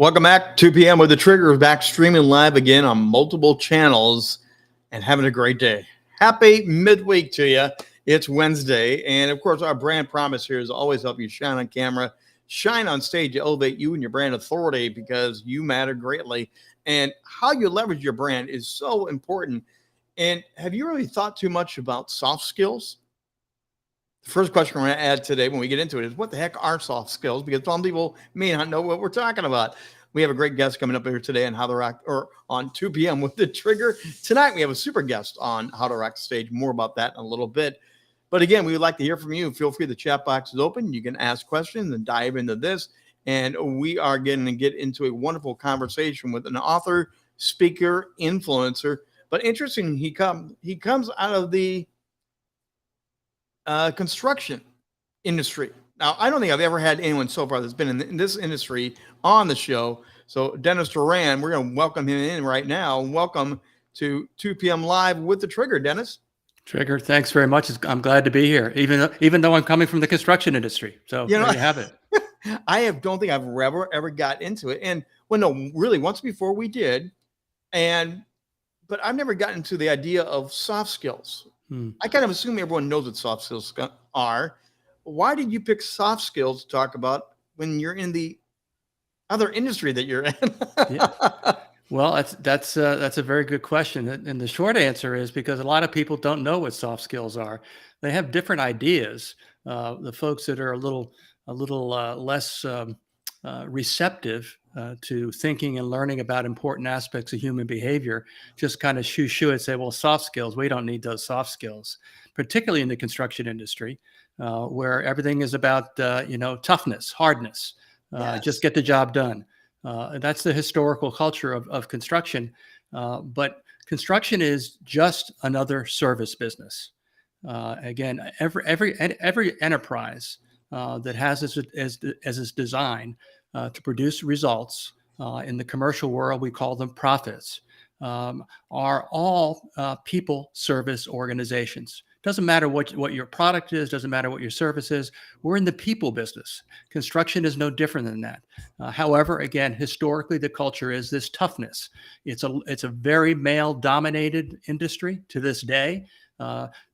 Welcome back. 2 p.m. with the Trigger, back streaming live again on multiple channels and having a great day. Happy midweek to you. It's Wednesday. And of course, our brand promise here is always help you shine on camera, shine on stage, elevate you and your brand authority because you matter greatly. And how you leverage your brand is so important. And have you really thought too much about soft skills? The first question we're going to add today when we get into it is what the heck are soft skills? Because some people may not know what we're talking about. We have a great guest coming up here today on How to Rock, or on 2 p.m. with the Trigger. Tonight, we have a super guest on How to Rock the Stage. More about that in a little bit. But again, we would like to hear from you. Feel free. The chat box is open. You can ask questions and dive into this. And we are going to get into a wonderful conversation with an author, speaker, influencer. But interesting, he comes out of the construction industry. Now, I don't think I've ever had anyone so far that's been in this industry on the show. So Dennis Doran, we're going to welcome him in right now. Welcome to 2 p.m. Live with the Trigger, Dennis. Trigger, thanks very much. I'm glad to be here, even though I'm coming from the construction industry. So there you have it. Don't think I've ever got into it. And well, no, really, once before we did. But I've never gotten into the idea of soft skills. I kind of assume everyone knows what soft skills are. Why did you pick soft skills to talk about when you're in the other industry that you're in? Yeah. Well, that's a very good question. And the short answer is because a lot of people don't know what soft skills are. They have different ideas. The folks that are a little less receptive to thinking and learning about important aspects of human behavior just kind of shoo and say, well, soft skills, we don't need those soft skills, particularly in the construction industry, where everything is about, toughness, hardness, just get the job done. That's the historical culture of construction. But construction is just another service business. Again, every enterprise that has as its design to produce results in the commercial world, we call them profits, are all people service organizations. Doesn't matter what your product is, doesn't matter what your service is. We're in the people business. Construction is no different than that. However, again, historically, the culture is this toughness. It's a very male-dominated industry to this day.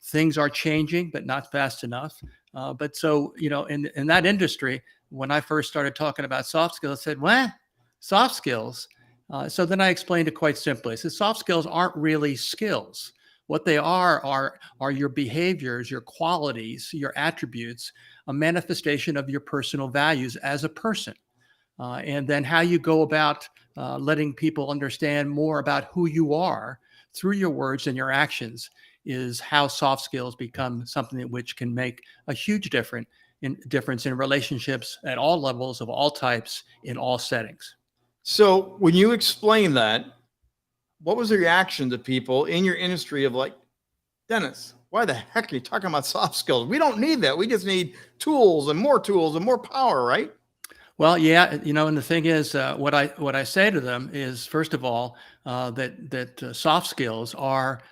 Things are changing, but not fast enough. But so, in that industry, when I first started talking about soft skills, I said, what? Soft skills? So then I explained it quite simply. I said, soft skills aren't really skills. What they are your behaviors, your qualities, your attributes, a manifestation of your personal values as a person. And then how you go about letting people understand more about who you are through your words and your actions is how soft skills become something which can make a huge difference in relationships at all levels of all types in all settings. So when you explain that, what was the reaction to people in your industry of like, Dennis, why the heck are you talking about soft skills? We don't need that. We just need tools and more power, right? Well, yeah, and the thing is, what I say to them is, first of all, that soft skills are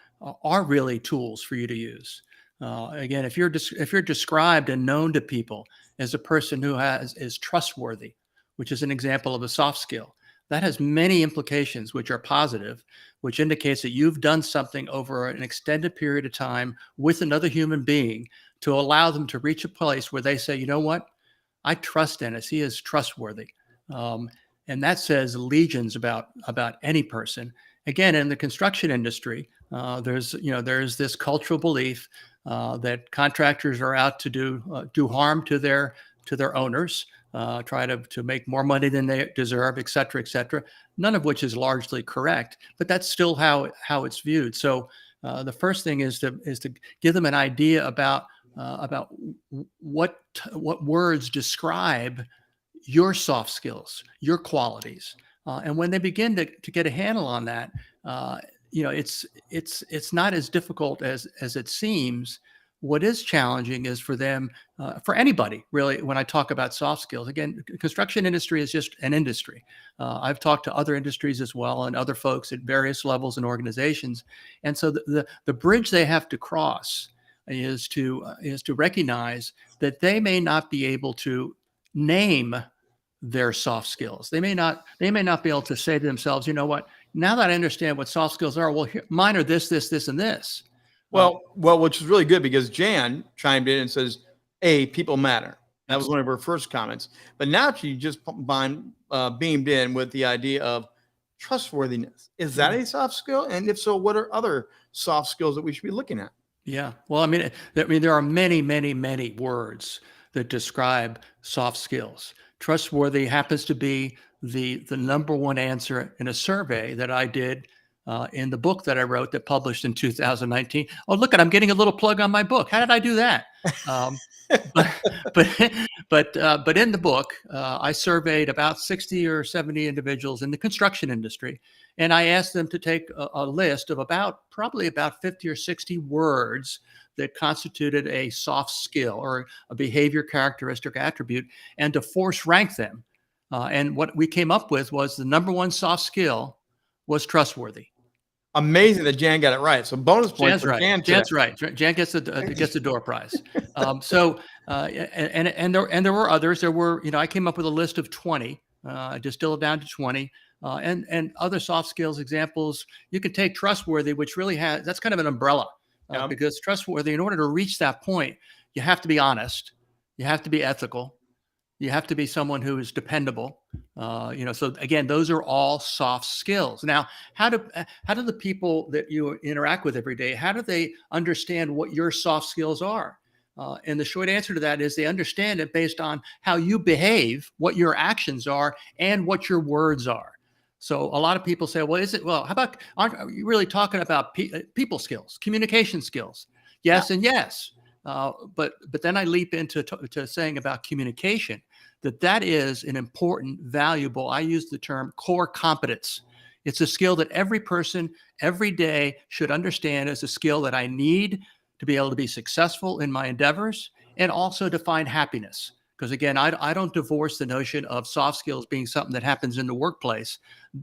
really tools for you to use. Again, if you're described and known to people as a person who is trustworthy, which is an example of a soft skill, that has many implications which are positive, which indicates that you've done something over an extended period of time with another human being to allow them to reach a place where they say, you know what, I trust Dennis. He is trustworthy. And that says legions about any person. Again, in the construction industry, there's this cultural belief that contractors are out to do harm to their owners, try to make more money than they deserve, et cetera, none of which is largely correct, but that's still how it's viewed. So the first thing is to give them an idea about what words describe your soft skills, your qualities. And when they begin to get a handle on that, it's not as difficult as it seems. What is challenging is for them, for anybody really, when I talk about soft skills. Again, construction industry is just an industry. I've talked to other industries as well and other folks at various levels and organizations. And so the bridge they have to cross is to recognize that they may not be able to name their soft skills. They may not be able to say to themselves, you know what, now that I understand what soft skills are, well, mine are this, this, this, and this. Well, which is really good because Jan chimed in and says, people matter. That was one of her first comments. But now she just beamed in with the idea of trustworthiness. Is that a soft skill? And if so, what are other soft skills that we should be looking at? Yeah. Well, I mean, there are many, many, many words that describe soft skills. Trustworthy happens to be the number one answer in a survey that I did in the book that I wrote that published in 2019. Oh, look, I'm getting a little plug on my book. How did I do that? But in the book, I surveyed about 60 or 70 individuals in the construction industry, and I asked them to take a list of probably about 50 or 60 words that constituted a soft skill or a behavior characteristic attribute, and to force rank them. And what we came up with was the number one soft skill was trustworthy. Amazing that Jan got it right. So bonus points Jan's for right. Jan. Jan's right. Jan gets the door prize. And there were others. There were, I came up with a list of 20. I distilled it down to 20. And other soft skills examples. You can take trustworthy, which really that's kind of an umbrella because trustworthy, in order to reach that point, you have to be honest. You have to be ethical. You have to be someone who is dependable. So again, those are all soft skills. Now, how do the people that you interact with every day, how do they understand what your soft skills are? And the short answer to that is they understand it based on how you behave, what your actions are, and what your words are. So a lot of people say, how about, are you really talking about people skills, communication skills? Yes, and yes. But then I leap into to saying about communication, that is an important, valuable, I use the term core competence. It's a skill that every person every day should understand as a skill that I need to be able to be successful in my endeavors and also to find happiness. Because again, I don't divorce the notion of soft skills being something that happens in the workplace,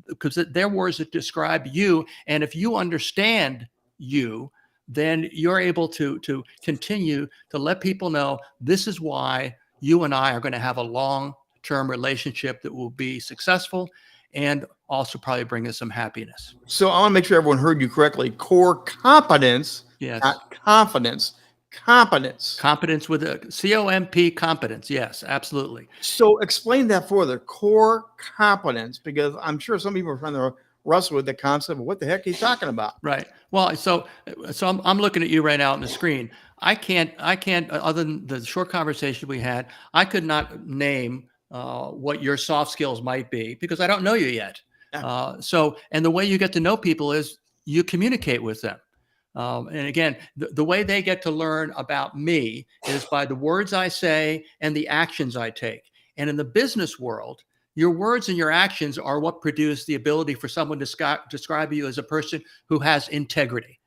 because they're words that describe you. And if you understand you, then you're able to continue to let people know this is why you and I are going to have a long-term relationship that will be successful and also probably bring us some happiness. So I want to make sure everyone heard you correctly. Core competence, yes, not confidence. Competence. Competence with a COMP competence. Yes, absolutely. So explain that further. Core competence, because I'm sure some people are trying to wrestle with the concept of what the heck he's talking about. Right. Well, so I'm looking at you right now on the screen. I can't, other than the short conversation we had, I could not name what your soft skills might be because I don't know you yet. And the way you get to know people is you communicate with them. And again, the way they get to learn about me is by the words I say and the actions I take. And in the business world, your words and your actions are what produce the ability for someone to describe you as a person who has integrity.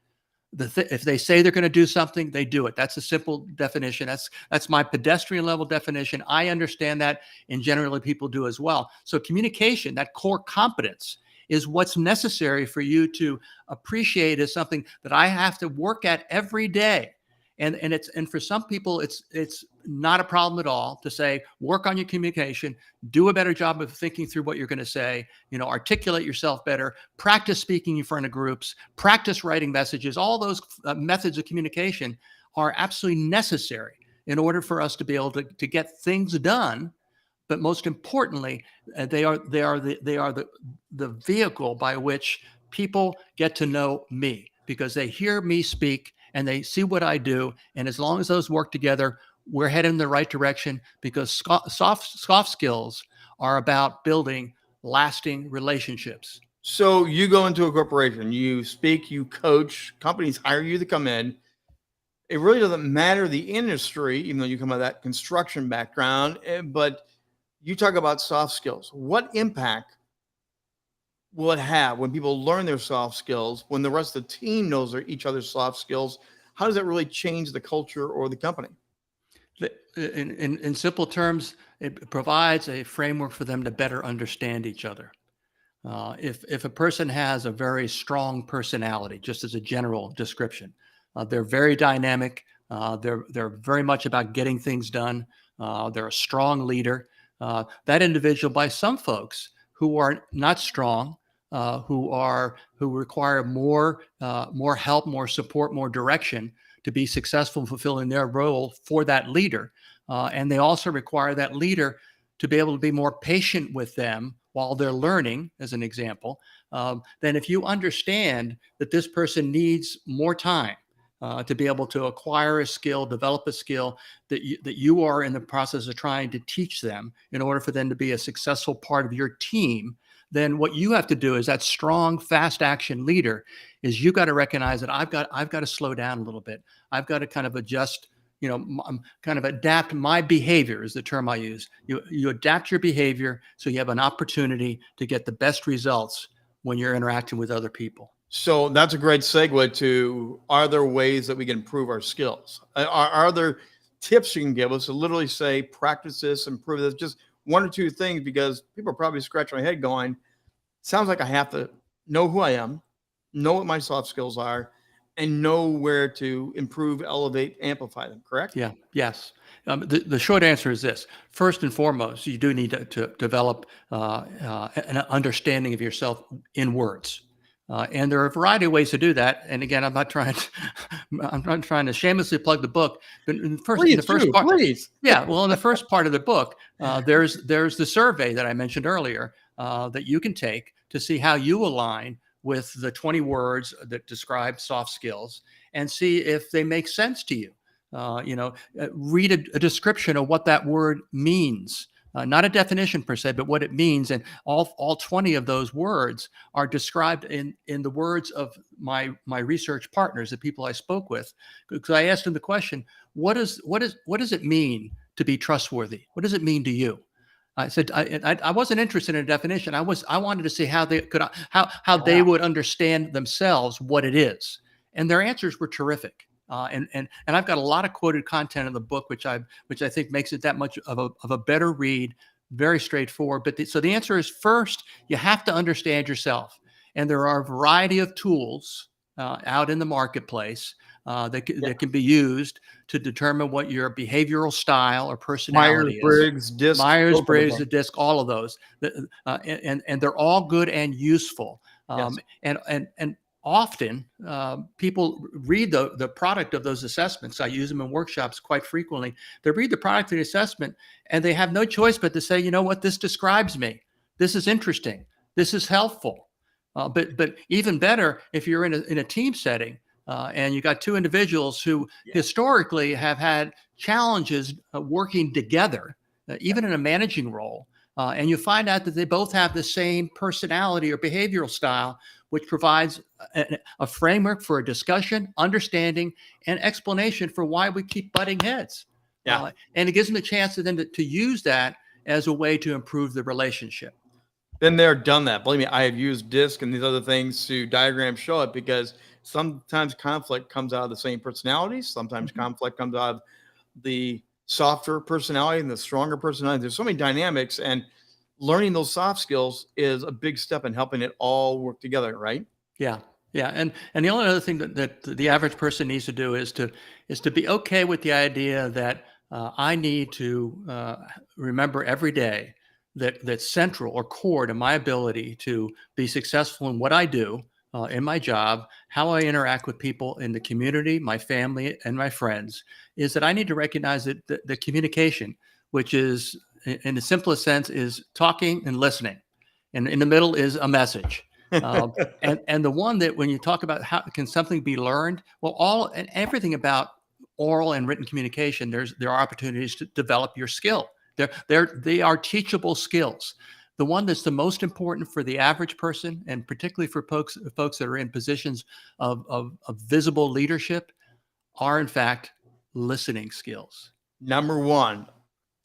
If they say they're going to do something, they do it. That's a simple definition. That's my pedestrian level definition. I understand that, and generally people do as well. So communication, that core competence, is what's necessary for you to appreciate as something that I have to work at every day. And for some people, it's not a problem at all to say, work on your communication, do a better job of thinking through what you're going to say, articulate yourself better, practice speaking in front of groups, practice writing messages. All those methods of communication are absolutely necessary in order for us to be able to get things done. But most importantly, they are the vehicle by which people get to know me, because they hear me speak and they see what I do. And as long as those work together, we're heading in the right direction, because soft skills are about building lasting relationships. So you go into a corporation, you speak, you coach, companies hire you to come in. It really doesn't matter the industry, even though you come out of that construction background, but you talk about soft skills. What impact will it have when people learn their soft skills, when the rest of the team knows each other's soft skills? How does that really change the culture or the company? In simple terms, it provides a framework for them to better understand each other. If a person has a very strong personality, just as a general description, they're very dynamic. They're very much about getting things done. They're a strong leader. that individual by some folks who are not strong, who require more help, more support, more direction to be successful in fulfilling their role for that leader. And they also require that leader to be able to be more patient with them while they're learning, as an example. Then if you understand that this person needs more time to be able to acquire a skill, develop a skill that you are in the process of trying to teach them in order for them to be a successful part of your team, then what you have to do as that strong, fast action leader is you got to recognize that I've got to slow down a little bit. I've got to kind of adjust, kind of adapt my behavior is the term I use. You adapt your behavior so you have an opportunity to get the best results when you're interacting with other people. So that's a great segue to, are there ways that we can improve our skills? Are there tips you can give us to literally say, practice this, improve this, just one or two things, because people are probably scratching their head going, sounds like I have to know who I am, know what my soft skills are, and know where to improve, elevate, amplify them, correct? Yeah. Yes. The short answer is this. First and foremost, you do need to develop an understanding of yourself in words. And there are a variety of ways to do that. And again, I'm not trying to shamelessly plug the book. But in the first part, please. yeah. Well, in the first part of the book, there's the survey that I mentioned earlier that you can take to see how you align with the 20 words that describe soft skills and see if they make sense to you. Read a description of what that word means. Not a definition per se, but what it means. And all 20 of those words are described in the words of my research partners, the people I spoke with, because I asked them the question, what does it mean to be trustworthy? What does it mean to you? I said, I wasn't interested in a definition. I wanted to see how they would understand themselves what it is. And their answers were terrific. And I've got a lot of quoted content in the book, which I think makes it that much of a better read, very straightforward. But so the answer is, first, you have to understand yourself. And there are a variety of tools out in the marketplace that can be used to determine what your behavioral style or personality Myers-Briggs, DISC. Myers-Briggs, the DISC, all of those. And they're all good and useful. And often people read the product of those assessments. I use them in workshops quite frequently. They read the product of the assessment and they have no choice but to say, you know what, this describes me. This is interesting. This is helpful. But even better, if you're in a team setting and you got two individuals who historically have had challenges working together, even in a managing role, and you find out that they both have the same personality or behavioral style, which provides a framework for a discussion, understanding, and explanation for why we keep butting heads. And it gives them a chance to use that as a way to improve the relationship. Been there, done that. Believe me, I have used DISC and these other things to diagram show it, because sometimes conflict comes out of the same personalities. Sometimes conflict comes out of the softer personality and the stronger personality. There's so many dynamics, and learning those soft skills is a big step in helping it all work together, right? Yeah. And the only other thing that the average person needs to do is to be okay with the idea that I need to remember every day that central or core to my ability to be successful in what I do, in my job, how I interact with people in the community, my family, and my friends, is that I need to recognize that the communication, which is, in the simplest sense, is talking and listening. And in the middle is a message. And the one that, when you talk about how can something be learned, well, everything about oral and written communication, there are opportunities to develop your skill. They are teachable skills. The one that's the most important for the average person, and particularly for folks that are in positions of visible leadership, are in fact listening skills. Number one,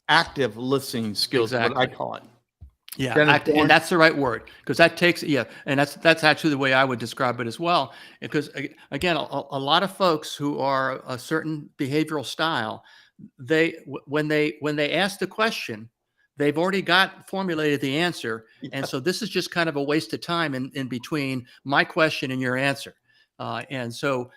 active listening skills, Exactly. what I call it. Yeah, and that's the right word, because that takes, and that's actually the way I would describe it as well. Because again, a lot of folks who are a certain behavioral style, when they ask the question, they've already formulated the answer, and so this is just kind of a waste of time in between my question and your answer. And so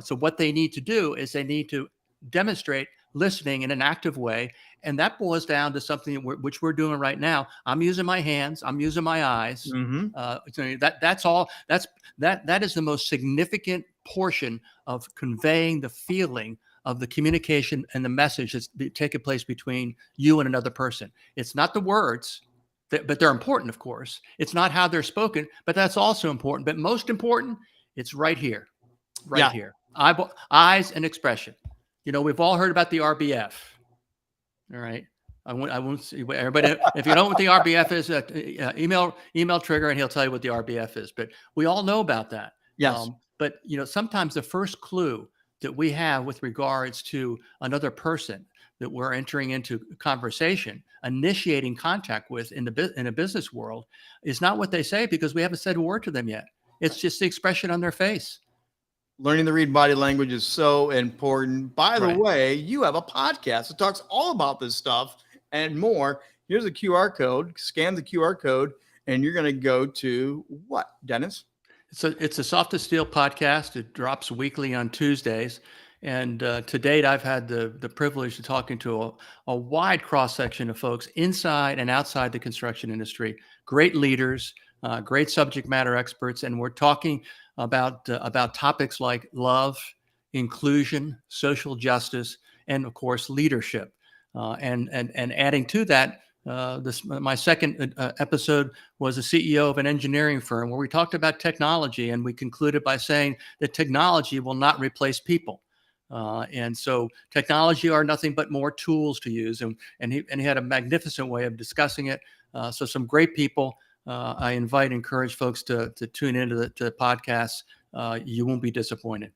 what they need to do is they need to demonstrate listening in an active way. And that boils down to something which we're doing right now. I'm using my hands. I'm using my eyes. Mm-hmm. So that's all. That is the most significant portion of conveying the feeling of the communication and the message that's taking place between you and another person. It's not the words, but they're important, of course. It's not how they're spoken, but that's also important. But most important, it's right here, right here. Eyes and expression. We've all heard about the RBF. All right. I won't see everybody. If you don't know what the RBF is, email Trigger and he'll tell you what the RBF is. But we all know about that. Yes. But sometimes the first clue that we have with regards to another person that we're entering into conversation, initiating contact with in a business world, is not what they say, because we haven't said a word to them yet. It's just the expression on their face. Learning to read body language is so important. By the way, you have a podcast that talks all about this stuff and more. Here's a QR code. Scan the QR code, and you're going to go to what, Dennis? It's a Soft as Steel podcast. It drops weekly on Tuesdays. And to date, I've had the privilege of talking to a wide cross-section of folks inside and outside the construction industry, great leaders, great subject matter experts. And we're talking about topics like love, inclusion, social justice, and of course, leadership. And adding to that, my second episode was a CEO of an engineering firm where we talked about technology, and we concluded by saying that technology will not replace people. And so technology are nothing but more tools to use. And he had a magnificent way of discussing it. So some great people. I encourage folks to tune into the podcasts. You won't be disappointed.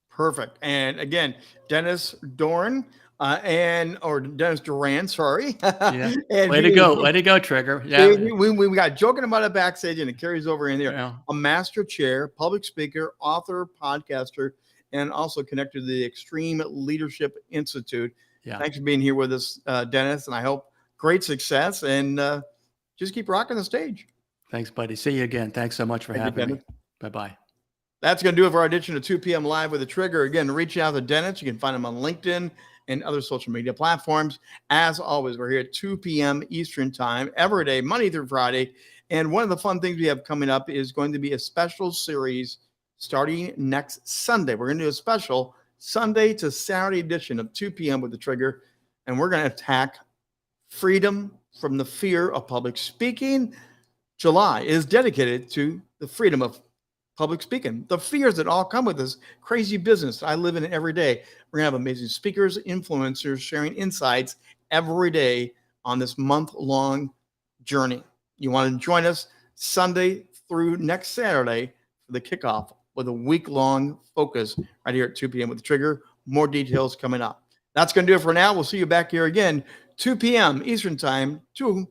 Perfect. And again, Dennis Doran, or Dennis Doran, sorry. Yeah. Way to go, Trigger. Yeah. We got joking about it backstage, and it carries over in there. Yeah. A master chair, public speaker, author, podcaster, and also connected to the Extreme Leadership Institute. Yeah. Thanks for being here with us, Dennis, and I hope great success, and just keep rocking the stage. Thanks, buddy. See you again. Thanks so much for having me. Bye-bye. That's going to do it for our edition of 2 p.m. Live with the Trigger. Again, reach out to Dennis. You can find him on LinkedIn and other social media platforms. As always, we're here at 2 p.m. Eastern time every day, Monday through Friday. And one of the fun things we have coming up is going to be a special series starting next Sunday. We're going to do a special Sunday to Saturday edition of 2 p.m. with the Trigger. And we're going to attack freedom from the fear of public speaking. July is dedicated to the freedom of public speaking, the fears that all come with this crazy business I live in every day. We're going to have amazing speakers, influencers sharing insights every day on this month-long journey. You want to join us Sunday through next Saturday for the kickoff with a week-long focus right here at 2 p.m. with the Trigger. More details coming up. That's going to do it for now. We'll see you back here again, 2 p.m. Eastern time, 2